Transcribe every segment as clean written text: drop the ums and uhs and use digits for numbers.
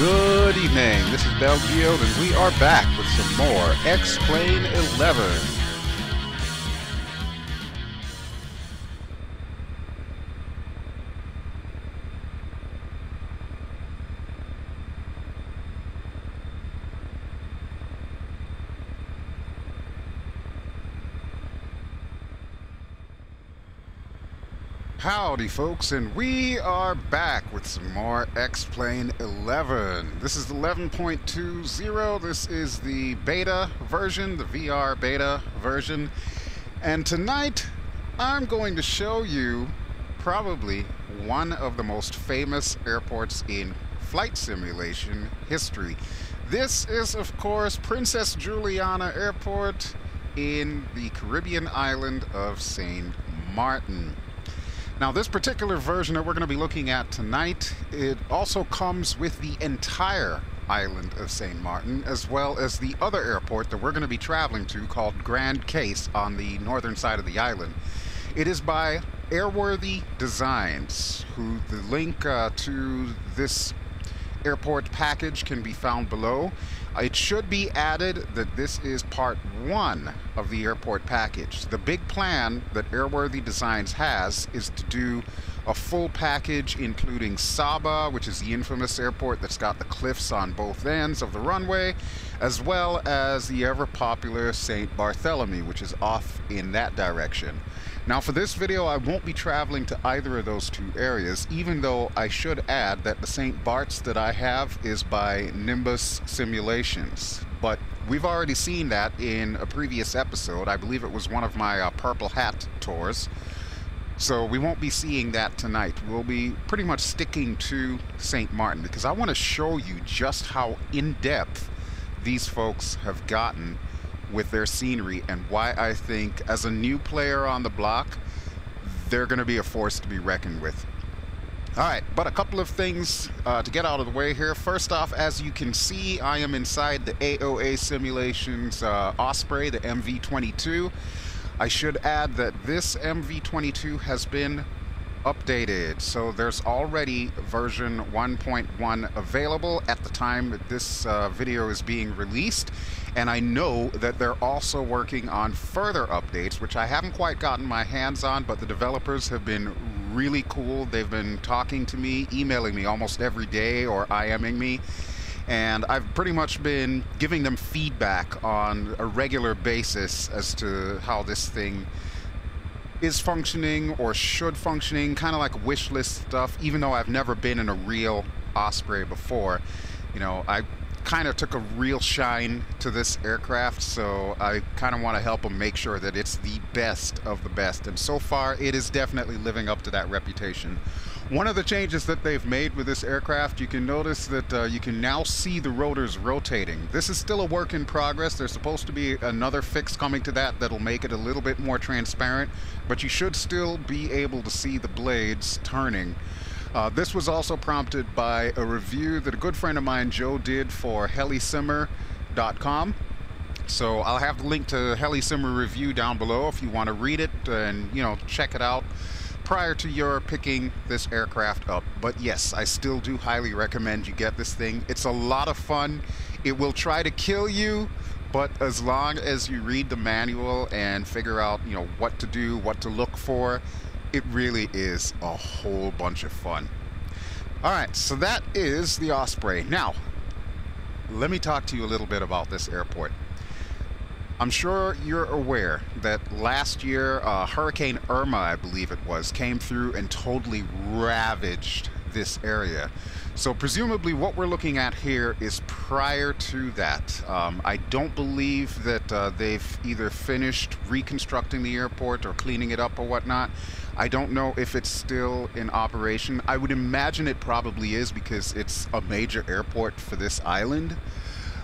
Good evening, this is BelGeode, and we are back with some more X-Plane 11. Howdy folks, and we are back with some more X-Plane 11. This is 11.20. This is the beta version, the VR beta version. And tonight, I'm going to show you probably one of the most famous airports in flight simulation history. This is, of course, Princess Juliana Airport in the Caribbean island of St. Maarten. Now, this particular version that we're going to be looking at tonight, it also comes with the entire island of St. Maarten, as well as the other airport that we're going to be traveling to called Grand Case on the northern side of the island. It is by Airworthy Designs, who the link to this airport package can be found below. It should be added that this is part one of the airport package. The big plan that Airworthy Designs has is to do a full package including Saba, which is the infamous airport that's got the cliffs on both ends of the runway, as well as the ever-popular St. Barthélemy, which is off in that direction. Now, for this video, I won't be traveling to either of those two areas, even though I should add that the St. Bart's that I have is by Nimbus Simulations. But we've already seen that in a previous episode. I believe it was one of my Purple Hat tours. So we won't be seeing that tonight. We'll be pretty much sticking to St. Maarten because I want to show you just how in-depth these folks have gotten with their scenery and why I think, as a new player on the block, they're going to be a force to be reckoned with. Alright, but a couple of things to get out of the way here. First off, as you can see, I am inside the AOA Simulations Osprey, the MV-22. I should add that this MV-22 has been updated, so there's already version 1.1 available at the time that this video is being released, and I know that they're also working on further updates, which I haven't quite gotten my hands on, but the developers have been really cool. They've been talking to me, emailing me almost every day, or IMing me, and I've pretty much been giving them feedback on a regular basis as to how this thing is functioning or should functioning, kind of like wish list stuff. Even though I've never been in a real Osprey before, you know, I kind of took a real shine to this aircraft, so I kind of want to help them make sure that it's the best of the best, and so far it is definitely living up to that reputation. One of the changes that they've made with this aircraft, you can notice that you can now see the rotors rotating. This is still a work in progress. There's supposed to be another fix coming to that that'll make it a little bit more transparent, but you should still be able to see the blades turning. This was also prompted by a review that a good friend of mine, Joe, did for helisimmer.com. So I'll have the link to Helisimmer review down below if you want to read it and, you know, check it out prior to your picking this aircraft up. But yes, I still do highly recommend you get this thing. It's a lot of fun. It will try to kill you, but as long as you read the manual and figure out, you know, what to do, what to look for, it really is a whole bunch of fun. Alright, so that is the Osprey. Now, let me talk to you a little bit about this airport. I'm sure you're aware that last year, Hurricane Irma, I believe it was, came through and totally ravaged this area. So presumably what we're looking at here is prior to that. I don't believe that they've either finished reconstructing the airport or cleaning it up or whatnot. I don't know if it's still in operation. I would imagine it probably is because it's a major airport for this island.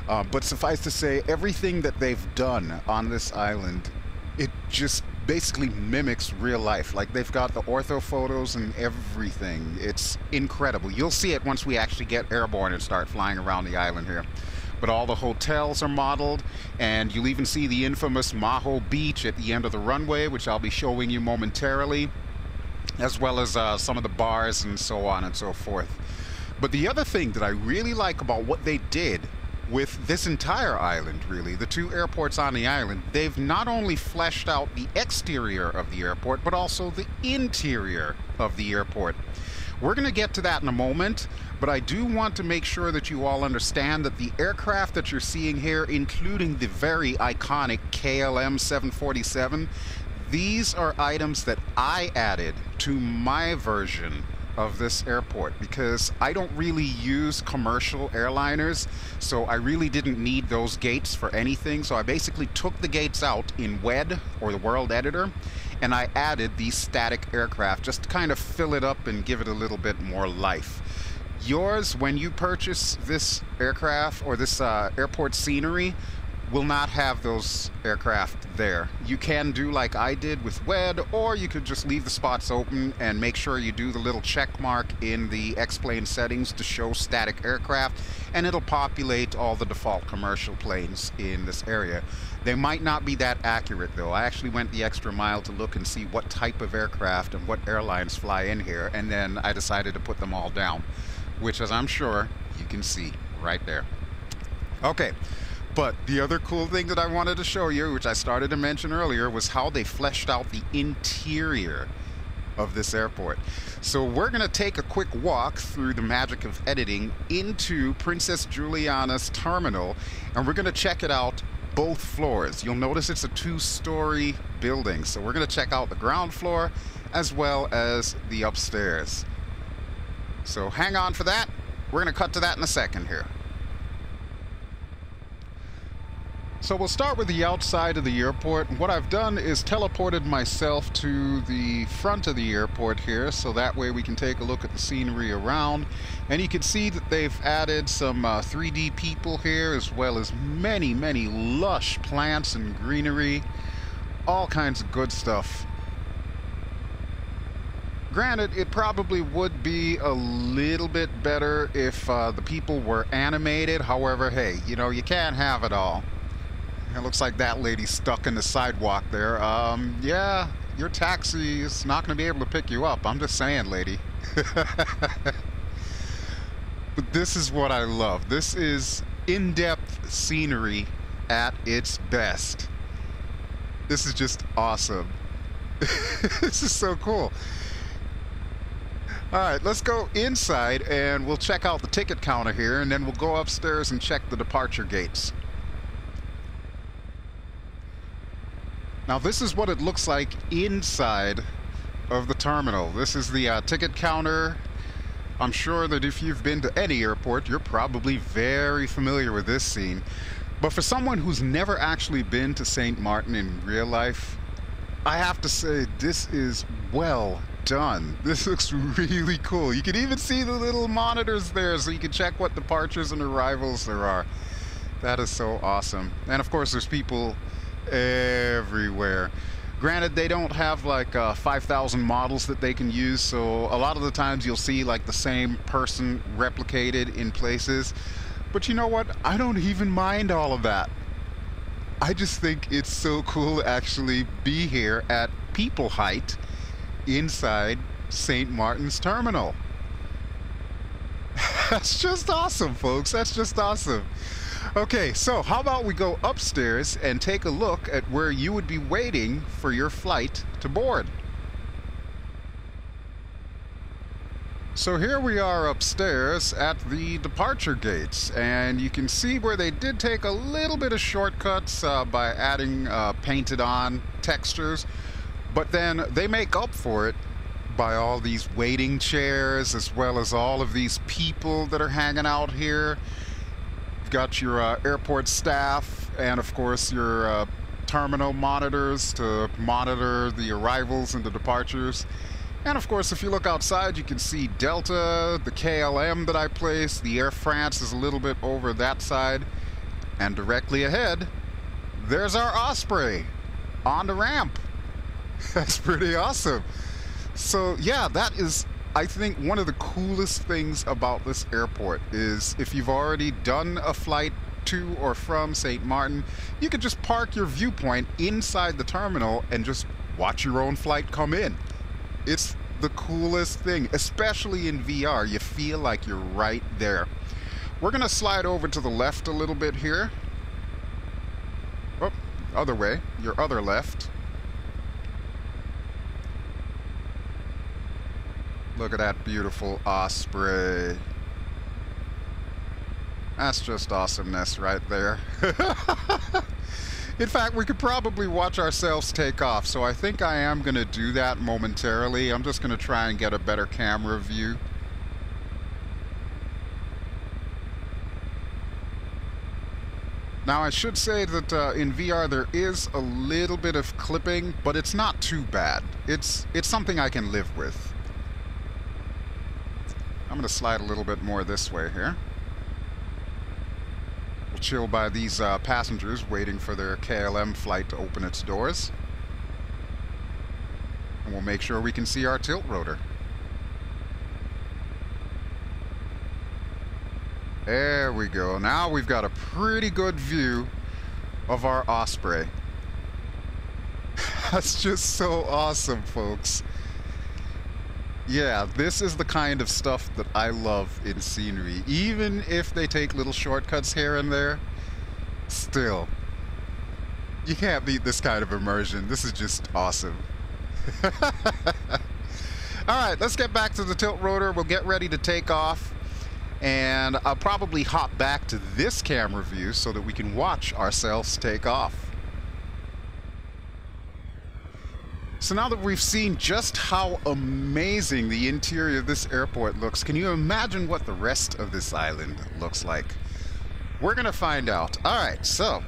But suffice to say, everything that they've done on this island, it just basically mimics real life. Like, they've got the ortho photos and everything. It's incredible. You'll see it once we actually get airborne and start flying around the island here. But all the hotels are modeled, and you'll even see the infamous Maho Beach at the end of the runway, which I'll be showing you momentarily, as well as some of the bars and so on and so forth. But the other thing that I really like about what they did with this entire island, really, the two airports on the island, they've not only fleshed out the exterior of the airport, but also the interior of the airport. We're going to get to that in a moment, but I do want to make sure that you all understand that the aircraft that you're seeing here, including the very iconic KLM 747, these are items that I added to my version of this airport because I don't really use commercial airliners, so I really didn't need those gates for anything. So I basically took the gates out in WED, or the World Editor, and I added these static aircraft just to kind of fill it up and give it a little bit more life. Yours, when you purchase this aircraft or this airport scenery, will not have those aircraft there. You can do like I did with WED, or you could just leave the spots open and make sure you do the little check mark in the X-plane settings to show static aircraft, and it'll populate all the default commercial planes in this area. They might not be that accurate though. I actually went the extra mile to look and see what type of aircraft and what airlines fly in here, and then I decided to put them all down, which, as I'm sure you can see right there. Okay. But the other cool thing that I wanted to show you, which I started to mention earlier, was how they fleshed out the interior of this airport. So we're going to take a quick walk through the magic of editing into Princess Juliana's terminal, and we're going to check it out both floors. You'll notice it's a two-story building, so we're going to check out the ground floor as well as the upstairs. So hang on for that. We're going to cut to that in a second here. So we'll start with the outside of the airport. What I've done is teleported myself to the front of the airport here, so that way we can take a look at the scenery around. And you can see that they've added some 3D people here, as well as many, many lush plants and greenery. All kinds of good stuff. Granted, it probably would be a little bit better if the people were animated. However, hey, you know, you can't have it all. It looks like that lady's stuck in the sidewalk there. Yeah, your taxi is not going to be able to pick you up. I'm just saying, lady. But this is what I love. This is in-depth scenery at its best. This is just awesome. This is so cool. All right, let's go inside and we'll check out the ticket counter here, and then we'll go upstairs and check the departure gates. Now this is what it looks like inside of the terminal. This is the ticket counter. I'm sure that if you've been to any airport, you're probably very familiar with this scene. But for someone who's never actually been to St. Maarten in real life, I have to say this is well done. This looks really cool. You can even see the little monitors there, so you can check what departures and arrivals there are. That is so awesome. And of course there's people everywhere. Granted, they don't have like 5,000 models that they can use, so a lot of the times you'll see like the same person replicated in places. But you know what? I don't even mind all of that. I just think it's so cool to actually be here at people height inside St. Maarten's terminal. That's just awesome, folks. That's just awesome. Okay, so how about we go upstairs and take a look at where you would be waiting for your flight to board. So here we are upstairs at the departure gates, and you can see where they did take a little bit of shortcuts by adding painted on textures, but then they make up for it by all these waiting chairs as well as all of these people that are hanging out here. You've got your airport staff and of course your terminal monitors to monitor the arrivals and the departures. And of course, if you look outside, you can see Delta, the KLM that I placed, the Air France is a little bit over that side, and directly ahead, there's our Osprey on the ramp. That's pretty awesome. So yeah, that is, I think, one of the coolest things about this airport is if you've already done a flight to or from St. Maarten, you could just park your viewpoint inside the terminal and just watch your own flight come in. It's the coolest thing, especially in VR. You feel like you're right there. We're gonna slide over to the left a little bit here. Oh, other way, your other left. Look at that beautiful Osprey. That's just awesomeness right there. In fact, we could probably watch ourselves take off, so I think I am going to do that momentarily. I'm just going to try and get a better camera view. Now, I should say that in VR there is a little bit of clipping, but it's not too bad. It's something I can live with. I'm going to slide a little bit more this way here. We'll chill by these passengers waiting for their KLM flight to open its doors. And we'll make sure we can see our tilt rotor. There we go. Now we've got a pretty good view of our Osprey. That's just so awesome, folks. Yeah, this is the kind of stuff that I love in scenery. Even if they take little shortcuts here and there, still, you can't beat this kind of immersion. This is just awesome. Alright, let's get back to the tilt rotor. We'll get ready to take off. And I'll probably hop back to this camera view so that we can watch ourselves take off. So now that we've seen just how amazing the interior of this airport looks, can you imagine what the rest of this island looks like? We're gonna find out. Alright, so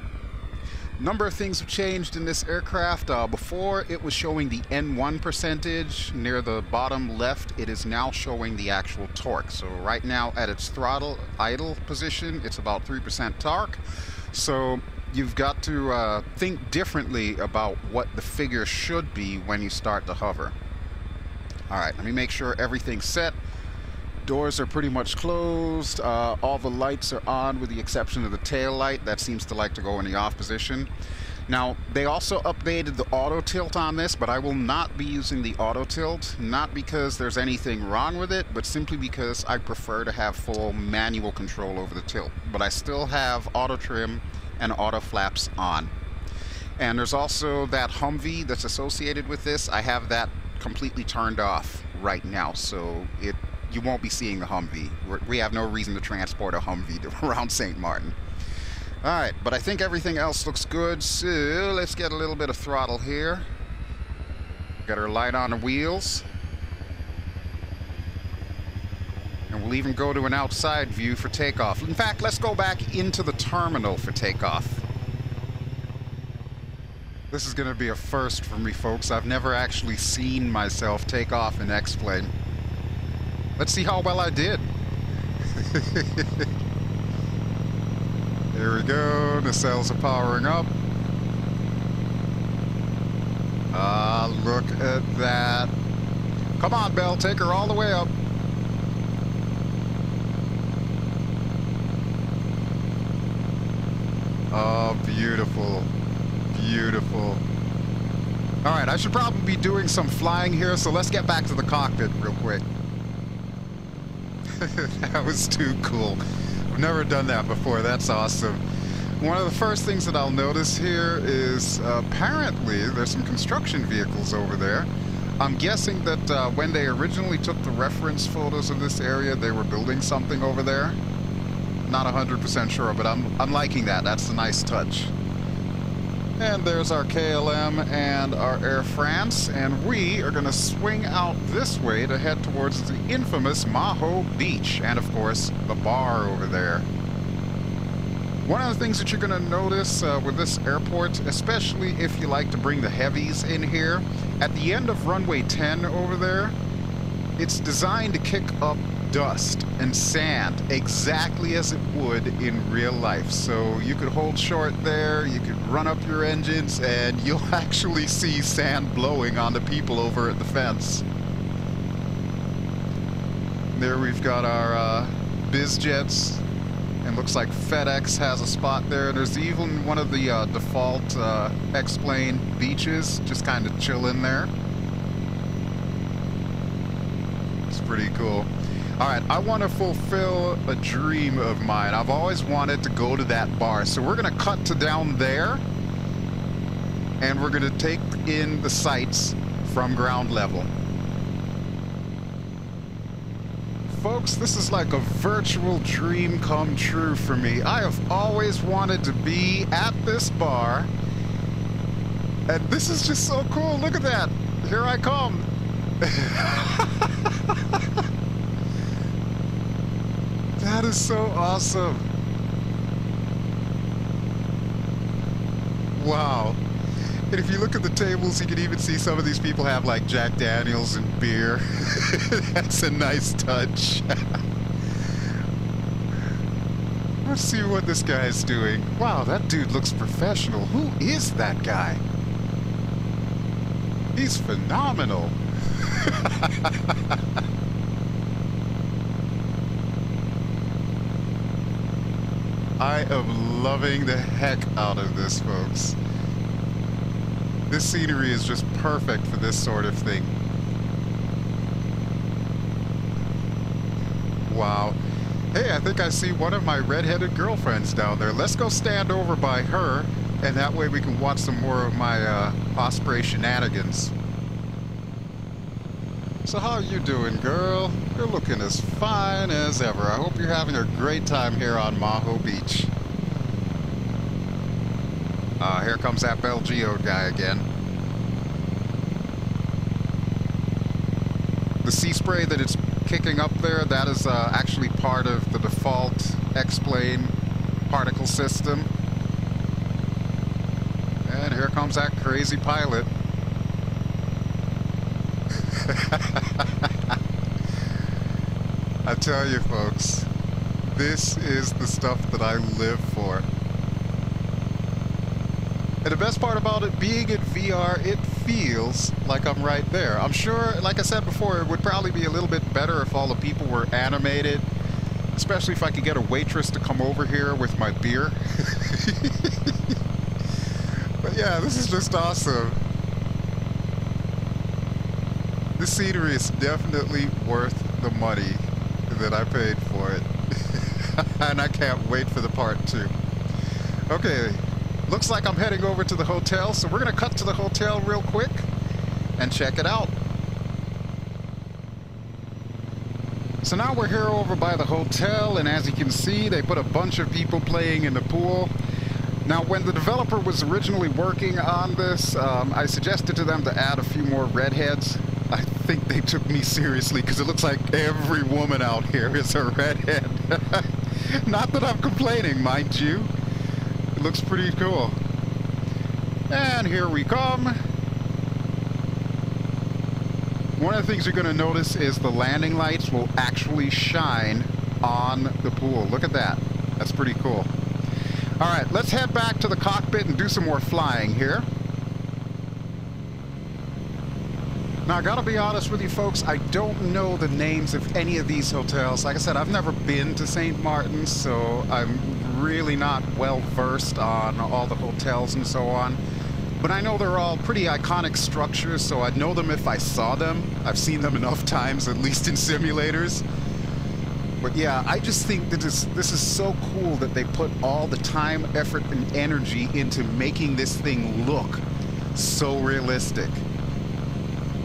a number of things have changed in this aircraft. Before it was showing the N1 percentage near the bottom left. It is now showing the actual torque. So right now at its throttle idle position, it's about 3% torque. So you've got to think differently about what the figure should be when you start to hover. Alright, let me make sure everything's set. Doors are pretty much closed. All the lights are on with the exception of the tail light. That seems to like to go in the off position. Now, they also updated the auto tilt on this, but I will not be using the auto tilt. Not because there's anything wrong with it, but simply because I prefer to have full manual control over the tilt. But I still have auto trim and auto flaps on. And there's also that Humvee that's associated with this. I have that completely turned off right now, so you won't be seeing the Humvee. We have no reason to transport a Humvee around St. Martin. Alright, but I think everything else looks good, so let's get a little bit of throttle here. Got our light on the wheels. And we'll even go to an outside view for takeoff. In fact, let's go back into the terminal for takeoff. This is going to be a first for me, folks. I've never actually seen myself take off in X-Plane. Let's see how well I did. Here we go. Nacelles are powering up. Look at that. Come on, Bell. Take her all the way up. Oh, beautiful. Beautiful. All right, I should probably be doing some flying here, so let's get back to the cockpit real quick. That was too cool. I've never done that before. That's awesome. One of the first things that I'll notice here is apparently there's some construction vehicles over there. I'm guessing that when they originally took the reference photos of this area, they were building something over there. Not 100% sure, but I'm liking that. That's a nice touch. And there's our KLM and our Air France, and we are going to swing out this way to head towards the infamous Maho Beach, and of course, the bar over there. One of the things that you're going to notice with this airport, especially if you like to bring the heavies in here, at the end of runway 10 over there, it's designed to kick up dust and sand exactly as it would in real life. So you could hold short there, you could run up your engines, and you'll actually see sand blowing on the people over at the fence. There we've got our biz jets, and looks like FedEx has a spot there. There's even one of the default X-Plane beaches, just kind of chilling there. looks pretty cool. All right, I want to fulfill a dream of mine. I've always wanted to go to that bar. So we're going to cut to down there, and we're going to take in the sights from ground level. Folks, this is like a virtual dream come true for me. I have always wanted to be at this bar, and this is just so cool. Look at that. Here I come. That is so awesome. Wow. And if you look at the tables, you can even see some of these people have like Jack Daniels and beer. That's a nice touch. Let's see what this guy's doing. Wow, that dude looks professional. Who is that guy? He's phenomenal. I am loving the heck out of this, folks. This scenery is just perfect for this sort of thing. Wow. Hey, I think I see one of my red-headed girlfriends down there. Let's go stand over by her, and that way we can watch some more of my Osprey shenanigans. So how are you doing, girl? You're looking as fine as ever. I hope you're having a great time here on Maho Beach. Here comes that BelGeode guy again. The sea spray that it's kicking up there, that is actually part of the default X-plane particle system. And here comes that crazy pilot. I tell you, folks, this is the stuff that I live for. And the best part about it being in VR, it feels like I'm right there. I'm sure, like I said before, it would probably be a little bit better if all the people were animated, especially if I could get a waitress to come over here with my beer. But yeah, this is just awesome. This scenery is definitely worth the money that I paid for it. And I can't wait for the part 2. Okay, looks like I'm heading over to the hotel, so we're gonna cut to the hotel real quick and check it out. So now we're here over by the hotel, and as you can see, they put a bunch of people playing in the pool. Now, when the developer was originally working on this, I suggested to them to add a few more redheads. I think they took me seriously because it looks like every woman out here is a redhead. Not that I'm complaining, mind you. It looks pretty cool. And here we come. One of the things you're going to notice is the landing lights will actually shine on the pool. Look at that. That's pretty cool. All right, let's head back to the cockpit and do some more flying here. Now, I gotta be honest with you folks, I don't know the names of any of these hotels. Like I said, I've never been to St. Maarten, so I'm really not well versed on all the hotels and so on. But I know they're all pretty iconic structures, so I'd know them if I saw them. I've seen them enough times, at least in simulators. But yeah, I just think that this is so cool that they put all the time, effort, and energy into making this thing look so realistic.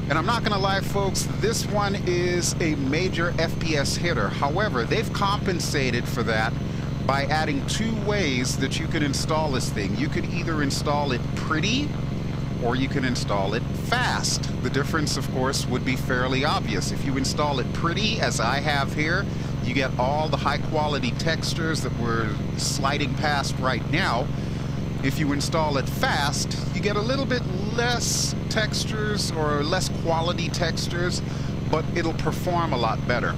And I'm not gonna lie, folks, this one is a major FPS hitter. However, they've compensated for that by adding 2 ways that you can install this thing. You could either install it pretty, or you can install it fast. The difference, of course, would be fairly obvious. If you install it pretty, as I have here, you get all the high-quality textures that we're sliding past right now. If you install it fast, you get a little bit less textures or less quality textures, but it'll perform a lot better.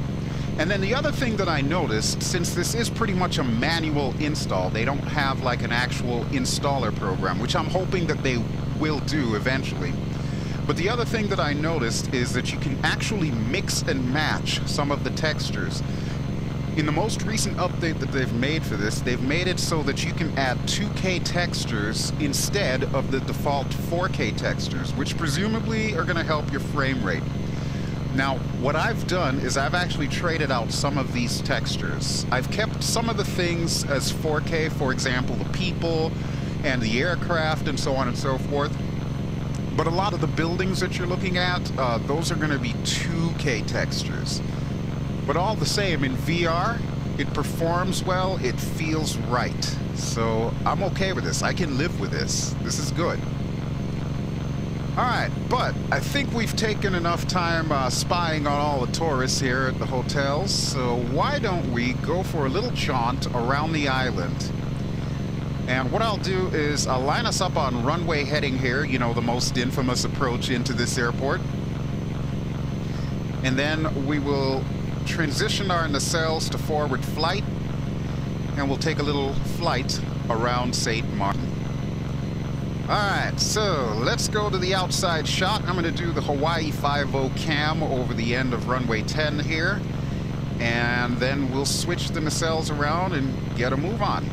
And then the other thing that I noticed, since this is pretty much a manual install, they don't have like an actual installer program, which I'm hoping that they will do eventually. But the other thing that I noticed is that you can actually mix and match some of the textures. In the most recent update that they've made for this, they've made it so that you can add 2K textures instead of the default 4K textures, which presumably are going to help your frame rate. Now, what I've done is I've actually traded out some of these textures. I've kept some of the things as 4K, for example, the people and the aircraft and so on and so forth. But a lot of the buildings that you're looking at, those are going to be 2K textures. But all the same, in VR, it performs well, it feels right. So I'm okay with this. I can live with this. This is good. Alright, but I think we've taken enough time spying on all the tourists here at the hotels, so why don't we go for a little jaunt around the island? And what I'll do is I'll line us up on runway heading here, you know, the most infamous approach into this airport. And then we will transition our nacelles to forward flight, and we'll take a little flight around St. Maarten. Alright, so let's go to the outside shot. I'm going to do the Hawaii 5-0 cam over the end of runway 10 here. And then we'll switch the nacelles around and get a move on.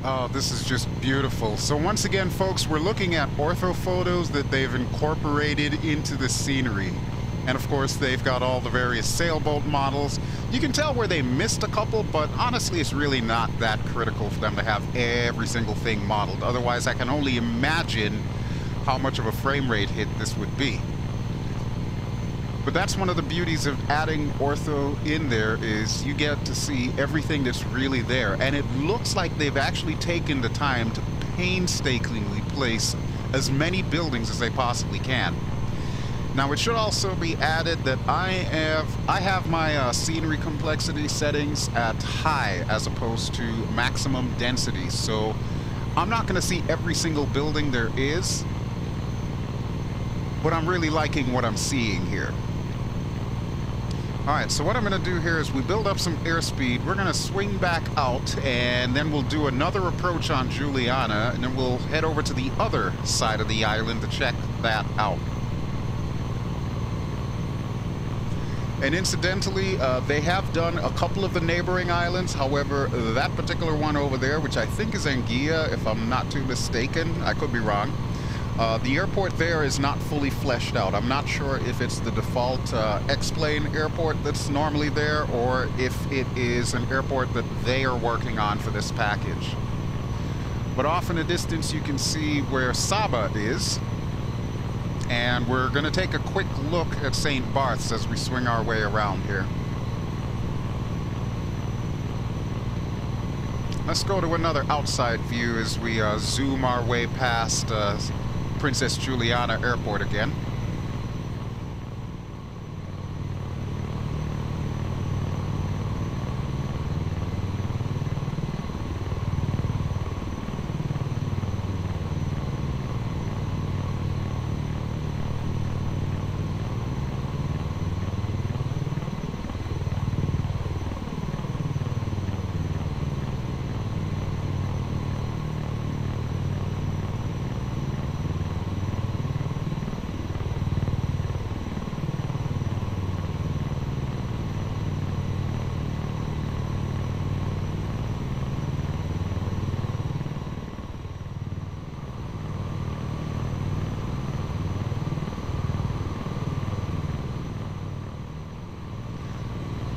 Oh, this is just beautiful. So once again, folks, we're looking at ortho photos that they've incorporated into the scenery. And of course, they've got all the various sailboat models. You can tell where they missed a couple, but honestly, it's really not that critical for them to have every single thing modeled. Otherwise, I can only imagine how much of a frame rate hit this would be. But that's one of the beauties of adding ortho in there, is you get to see everything that's really there. And it looks like they've actually taken the time to painstakingly place as many buildings as they possibly can. Now, it should also be added that I have my scenery complexity settings at high as opposed to maximum density. So I'm not going to see every single building there is, but I'm really liking what I'm seeing here. Alright, so what I'm going to do here is we build up some airspeed. We're going to swing back out, and then we'll do another approach on Juliana, and then we'll head over to the other side of the island to check that out. And incidentally, they have done a couple of the neighboring islands. However, that particular one over there, which I think is Anguilla, if I'm not too mistaken, I could be wrong. The airport there is not fully fleshed out. I'm not sure if it's the default X-plane airport that's normally there, or if it is an airport that they are working on for this package. But off in the distance, you can see where Saba is. And we're going to take a quick look at St. Barth's as we swing our way around here. Let's go to another outside view as we zoom our way past Princess Juliana Airport again.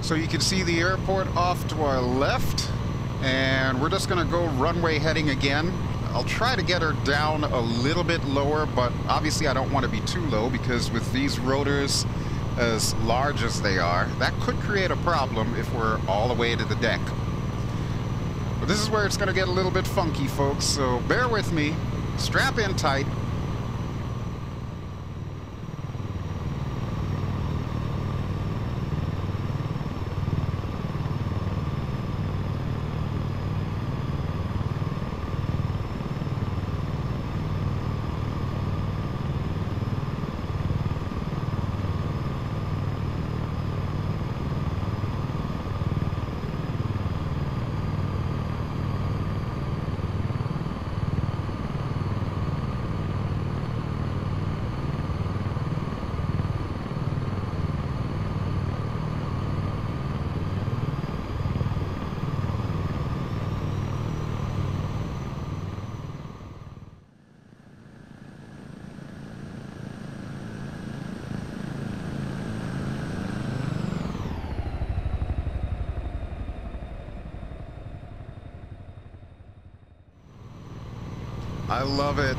So you can see the airport off to our left, and we're just going to go runway heading again. I'll try to get her down a little bit lower, but obviously I don't want to be too low because with these rotors as large as they are, that could create a problem if we're all the way to the deck. But this is where it's going to get a little bit funky, folks, so bear with me. Strap in tight. I love it.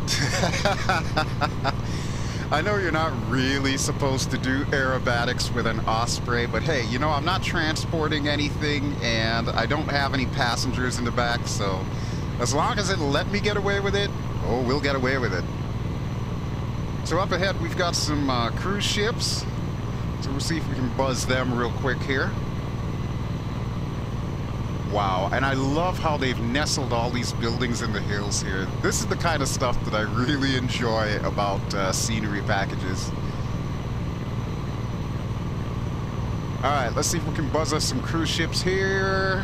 I know you're not really supposed to do aerobatics with an Osprey, but hey, you know, I'm not transporting anything and I don't have any passengers in the back, so as long as it'll let me get away with it, oh, we'll get away with it. So up ahead we've got some cruise ships, so we'll see if we can buzz them real quick here. Wow, and I love how they've nestled all these buildings in the hills here. This is the kind of stuff that I really enjoy about scenery packages. Alright, let's see if we can buzz us some cruise ships here.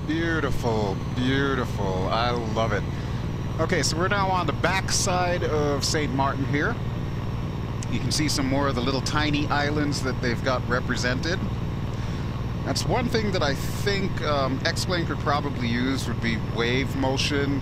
Beautiful, beautiful. I love it. Okay, so we're now on the back side of St. Maarten here. You can see some more of the little tiny islands that they've got represented. That's one thing that I think X-Plane could probably use would be wave motion.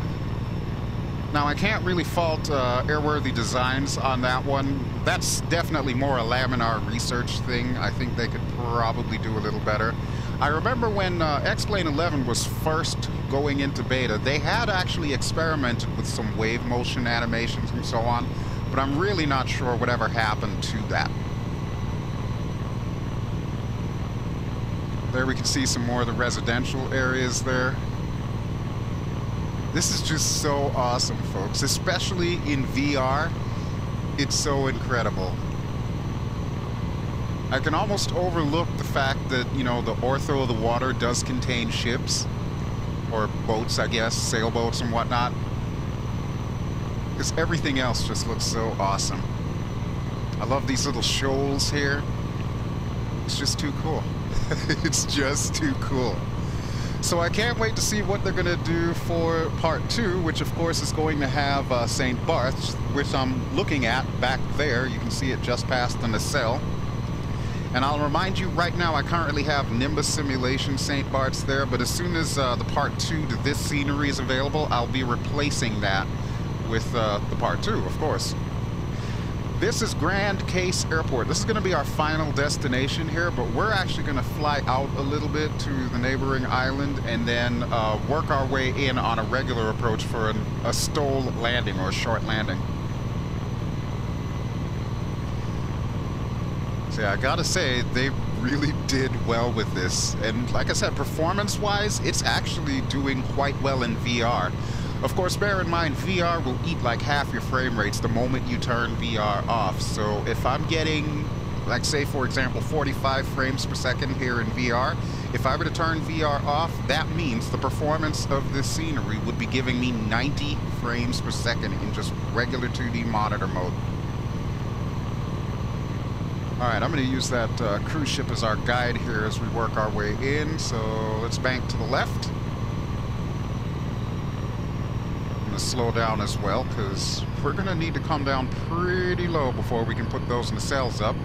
Now, I can't really fault Airworthy Designs on that one. That's definitely more a laminar research thing. I think they could probably do a little better. I remember when X-Plane 11 was first going into beta, they had actually experimented with some wave motion animations and so on, but I'm really not sure whatever happened to that. There we can see some more of the residential areas there. This is just so awesome, folks, especially in VR. It's so incredible. I can almost overlook the fact that, you know, the ortho of the water does contain ships, or boats, I guess, sailboats and whatnot, because everything else just looks so awesome. I love these little shoals here. It's just too cool. It's just too cool. So I can't wait to see what they're going to do for part 2, which of course is going to have St. Barth's, which I'm looking at back there. You can see it just past the nacelle. And I'll remind you right now, I currently have Nimbus Simulation St. Barth's there, but as soon as the part 2 to this scenery is available, I'll be replacing that with the part 2, of course. This is Grand Case Airport. This is going to be our final destination here, but we're actually going to fly out a little bit to the neighboring island and then work our way in on a regular approach for a STOL landing or a short landing. So yeah, I gotta say, they really did well with this. And like I said, performance-wise, it's actually doing quite well in VR. Of course, bear in mind, VR will eat like half your frame rates the moment you turn VR off. So if I'm getting like say for example 45 frames per second here in VR. If I were to turn VR off, that means the performance of this scenery would be giving me 90 frames per second in just regular 2D monitor mode. Alright, I'm going to use that cruise ship as our guide here as we work our way in, so let's bank to the left. I'm going to slow down as well, because we're going to need to come down pretty low before we can put those nacelles up.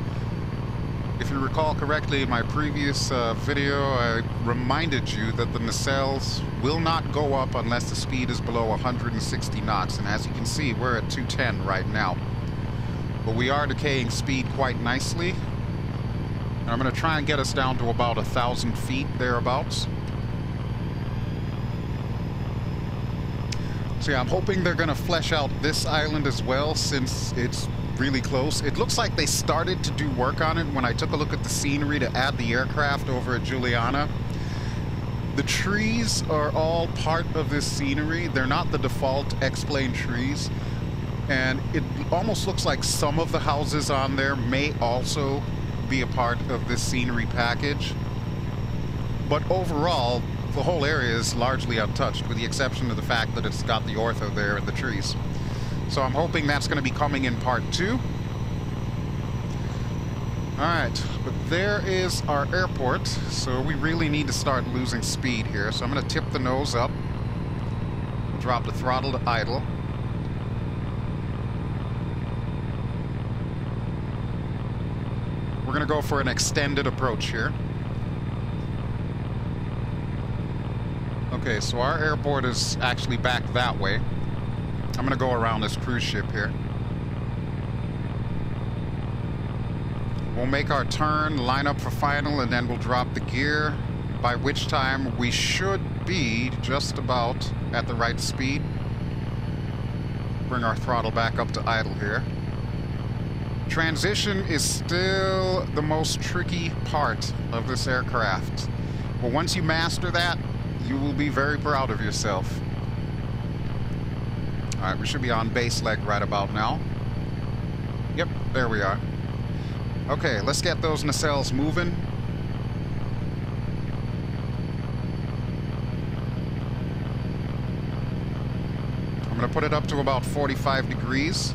If you recall correctly, in my previous video, I reminded you that the nacelles will not go up unless the speed is below 160 knots, and as you can see, we're at 210 right now. But we are decaying speed quite nicely. And I'm going to try and get us down to about 1,000 feet thereabouts. So yeah, I'm hoping they're going to flesh out this island as well, since it's really close. It looks like they started to do work on it when I took a look at the scenery to add the aircraft over at Juliana. The trees are all part of this scenery. They're not the default X-plane trees. And it almost looks like some of the houses on there may also be a part of this scenery package. But overall, the whole area is largely untouched, with the exception of the fact that it's got the ortho there and the trees. So I'm hoping that's going to be coming in part 2. Alright, but there is our airport, so we really need to start losing speed here. So I'm going to tip the nose up, drop the throttle to idle. We're going to go for an extended approach here. Okay, so our airport is actually back that way. I'm going to go around this cruise ship here. We'll make our turn, line up for final, and then we'll drop the gear, by which time we should be just about at the right speed. Bring our throttle back up to idle here. Transition is still the most tricky part of this aircraft. But once you master that, you will be very proud of yourself. Alright, we should be on base leg right about now. Yep, there we are. Okay, let's get those nacelles moving. I'm going to put it up to about 45 degrees.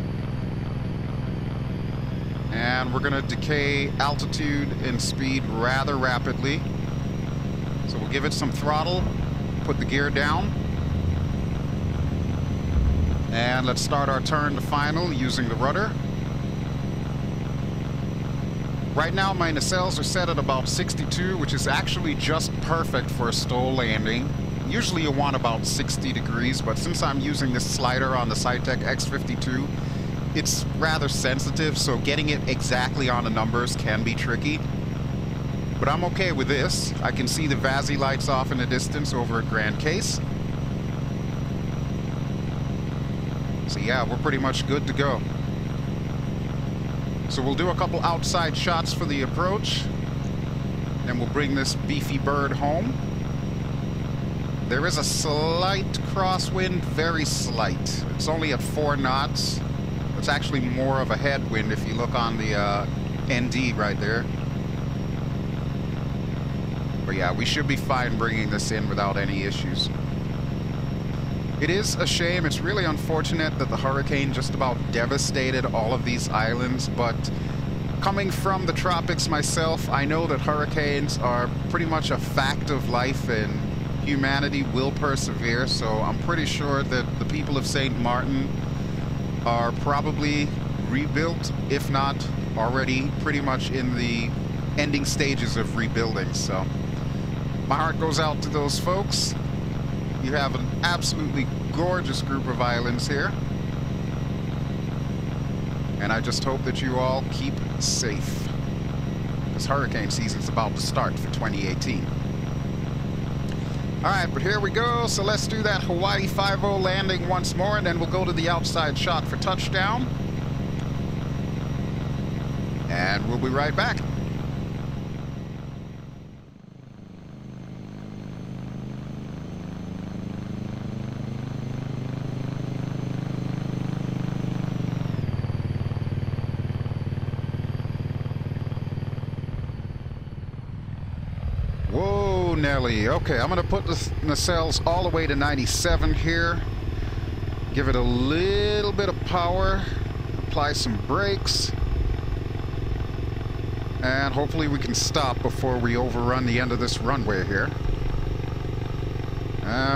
And we're going to decay altitude and speed rather rapidly. So we'll give it some throttle, put the gear down. And let's start our turn to final using the rudder. Right now my nacelles are set at about 62, which is actually just perfect for a STOL landing. Usually you want about 60 degrees, but since I'm using this slider on the Cytec X52, it's rather sensitive, so getting it exactly on the numbers can be tricky. But I'm okay with this. I can see the VASI lights off in the distance over at Grand Case. So yeah, we're pretty much good to go. So we'll do a couple outside shots for the approach. Then we'll bring this beefy bird home. There is a slight crosswind, very slight. It's only at 4 knots. It's actually more of a headwind if you look on the ND right there. But yeah, we should be fine bringing this in without any issues. It is a shame. It's really unfortunate that the hurricane just about devastated all of these islands, but coming from the tropics myself, I know that hurricanes are pretty much a fact of life and humanity will persevere, so I'm pretty sure that the people of St. Maarten are probably rebuilt, if not already pretty much in the ending stages of rebuilding. So my heart goes out to those folks. You have an absolutely gorgeous group of islands here, and I just hope that you all keep safe, because hurricane season's about to start for 2018. Alright, but here we go. So let's do that Hawaii 5-0 landing once more, and then we'll go to the outside shot for touchdown. And we'll be right back. Oh, Nelly. Okay, I'm going to put the nacelles all the way to 97 here. Give it a little bit of power. Apply some brakes. And hopefully we can stop before we overrun the end of this runway here.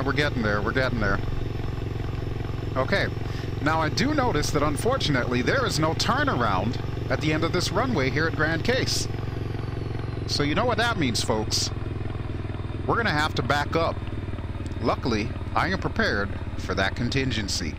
We're getting there. We're getting there. Okay. Now, I do notice that, unfortunately, there is no turnaround at the end of this runway here at Grand Case. So you know what that means, folks. We're going to have to back up. Luckily, I am prepared for that contingency.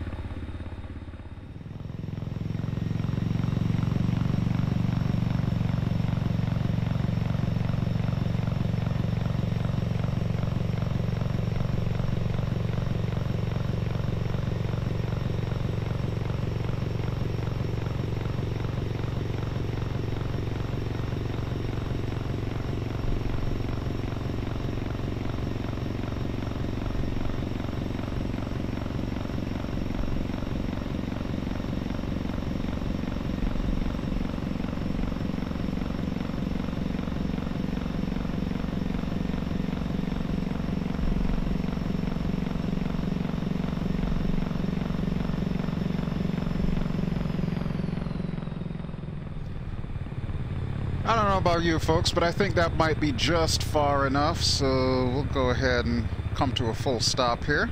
I don't know about you folks, but I think that might be just far enough, so we'll go ahead and come to a full stop here.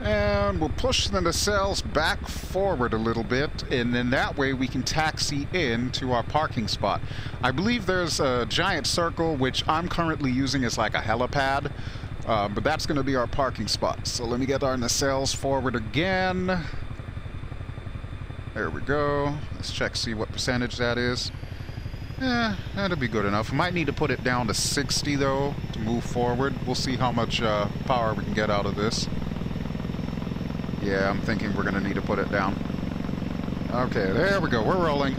And we'll push the nacelles back forward a little bit, and then that way we can taxi in to our parking spot. I believe there's a giant circle, which I'm currently using as like a helipad, but that's going to be our parking spot. So let me get our nacelles forward again. There we go. Let's check, see what percentage that is. That'll be good enough. We might need to put it down to 60 though to move forward. We'll see how much power we can get out of this. Yeah, I'm thinking we're gonna need to put it down. Okay, there we go. We're rolling.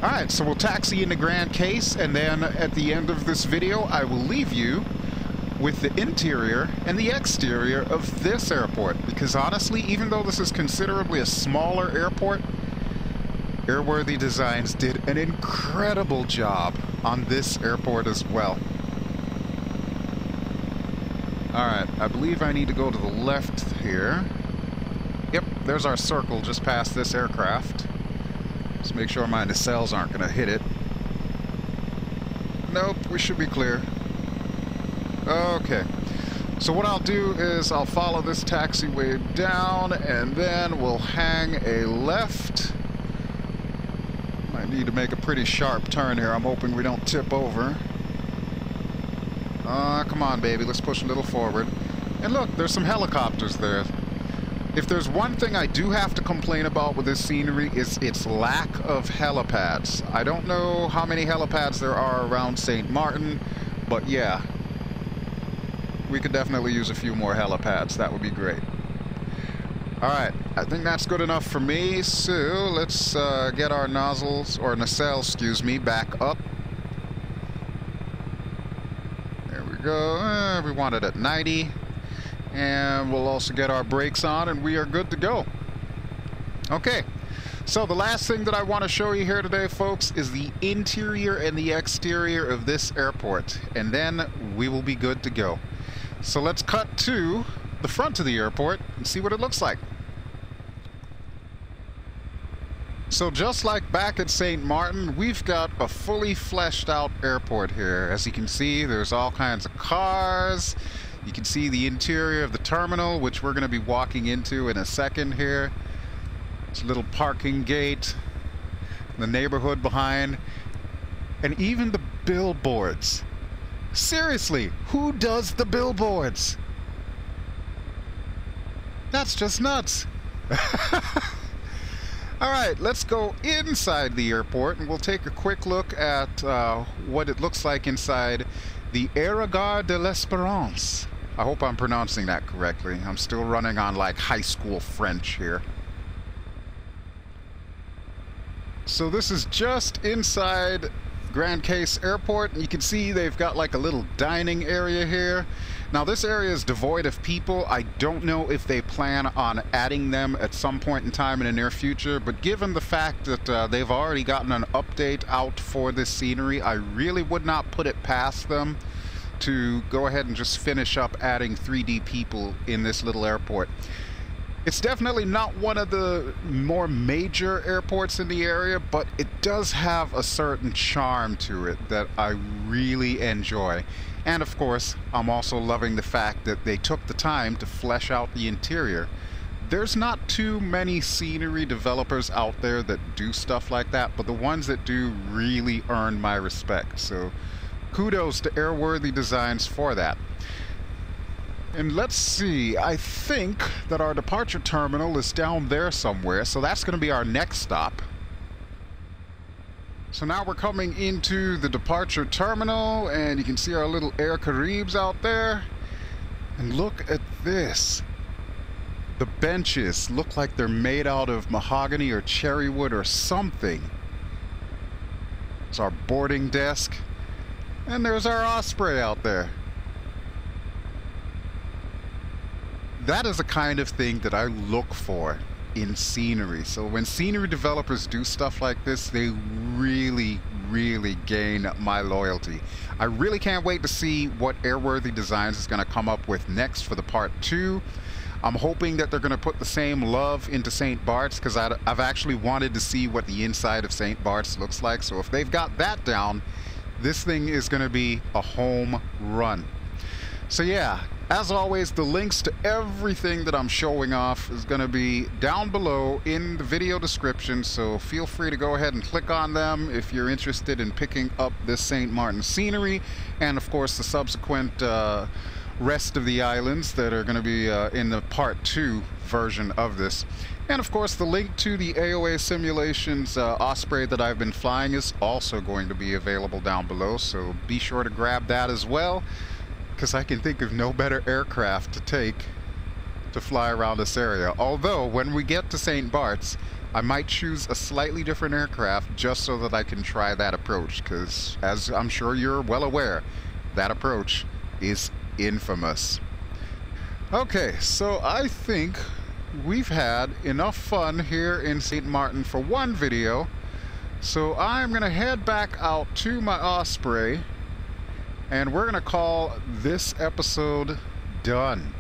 Alright, so we'll taxi into Grand Case, and then at the end of this video I will leave you with the interior and the exterior of this airport, because honestly, even though this is considerably a smaller airport, Airworthy Designs did an incredible job on this airport as well. Alright, I believe I need to go to the left here. Yep, there's our circle just past this aircraft. Just make sure my nacelles aren't going to hit it. Nope, we should be clear. Okay, so what I'll do is I'll follow this taxiway down, and then we'll hang a left. Might need to make a pretty sharp turn here. I'm hoping we don't tip over. Come on, baby, let's push a little forward. And look, there's some helicopters there. If there's one thing I do have to complain about with this scenery, is its lack of helipads. I don't know how many helipads there are around St. Maarten, but yeah, we could definitely use a few more helipads. That would be great. Alright, I think that's good enough for me, so let's get our nozzles, or nacelles, excuse me, back up. There we go. We want it at 90. And we'll also get our brakes on, and we are good to go. Okay, so the last thing that I want to show you here today, folks, is the interior and the exterior of this airport, and then we will be good to go. So let's cut to the front of the airport and see what it looks like. So just like back at St. Maarten, we've got a fully fleshed out airport here. As you can see, there's all kinds of cars. You can see the interior of the terminal, which we're going to be walking into in a second here. It's a little parking gate, the neighborhood behind, and even the billboards. Seriously, who does the billboards? That's just nuts. All right, let's go inside the airport, and we'll take a quick look at what it looks like inside the Aérogare de l'Espérance. I hope I'm pronouncing that correctly. I'm still running on like high school French here. So this is just inside Grand Case Airport. You can see they've got like a little dining area here. Now this area is devoid of people. I don't know if they plan on adding them at some point in time in the near future, but given the fact that they've already gotten an update out for this scenery, I really would not put it past them to go ahead and just finish up adding 3D people in this little airport. It's definitely not one of the more major airports in the area, but it does have a certain charm to it that I really enjoy. And of course, I'm also loving the fact that they took the time to flesh out the interior. There's not too many scenery developers out there that do stuff like that, but the ones that do really earn my respect. So kudos to Airworthy Designs for that. And let's see, I think that our departure terminal is down there somewhere, so that's going to be our next stop. So now we're coming into the departure terminal, and you can see our little Air Caribs out there. And look at this. The benches look like they're made out of mahogany or cherry wood or something. It's our boarding desk. And there's our Osprey out there. That is the kind of thing that I look for in scenery. So when scenery developers do stuff like this, they really gain my loyalty. I really can't wait to see what Airworthy Designs is going to come up with next for the part 2. I'm hoping that they're going to put the same love into St. Bart's, because I've actually wanted to see what the inside of St. Bart's looks like. So if they've got that down, this thing is going to be a home run. So yeah, as always, the links to everything that I'm showing off is going to be down below in the video description, so feel free to go ahead and click on them if you're interested in picking up this St. Maarten scenery, and of course the subsequent rest of the islands that are going to be in the part 2 version of this. And of course the link to the AOA Simulations Osprey that I've been flying is also going to be available down below, so be sure to grab that as well, because I can think of no better aircraft to take to fly around this area. Although, when we get to St. Bart's, I might choose a slightly different aircraft just so that I can try that approach, because, as I'm sure you're well aware, that approach is infamous. Okay, so I think we've had enough fun here in St. Maarten for one video, so I'm going to head back out to my Osprey, and we're going to call this episode done.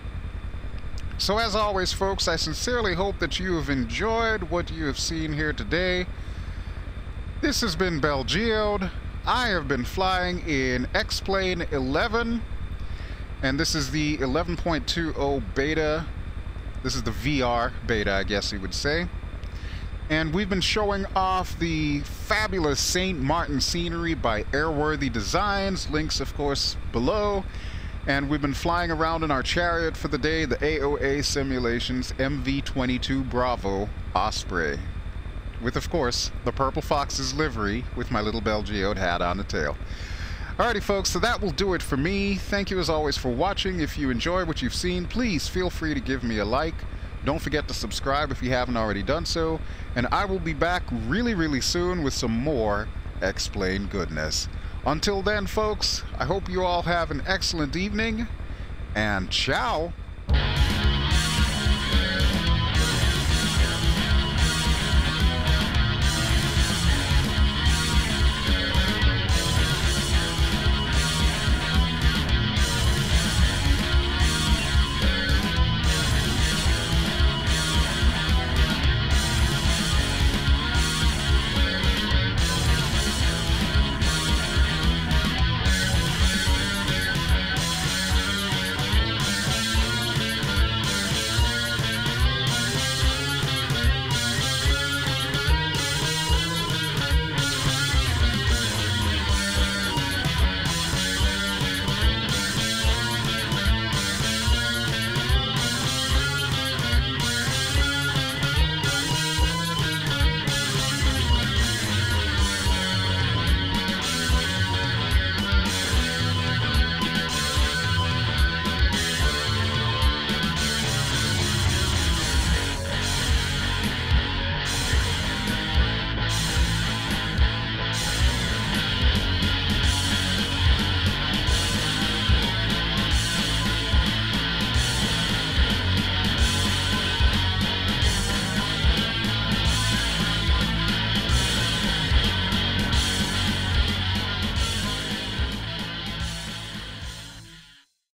So as always, folks, I sincerely hope that you have enjoyed what you have seen here today. This has been BelGeode. I have been flying in X-Plane 11, and this is the 11.20 beta. This is the VR beta, I guess you would say. And we've been showing off the fabulous St. Maarten scenery by Airworthy Designs. Links, of course, below. And we've been flying around in our chariot for the day, the AOA Simulations MV-22 Bravo Osprey. With, of course, the Purple Fox's livery with my little BelGeode hat on the tail. Alrighty, folks, so that will do it for me. Thank you, as always, for watching. If you enjoy what you've seen, please feel free to give me a like. Don't forget to subscribe if you haven't already done so, and I will be back really soon with some more X-Plane goodness. Until then, folks, I hope you all have an excellent evening, and ciao!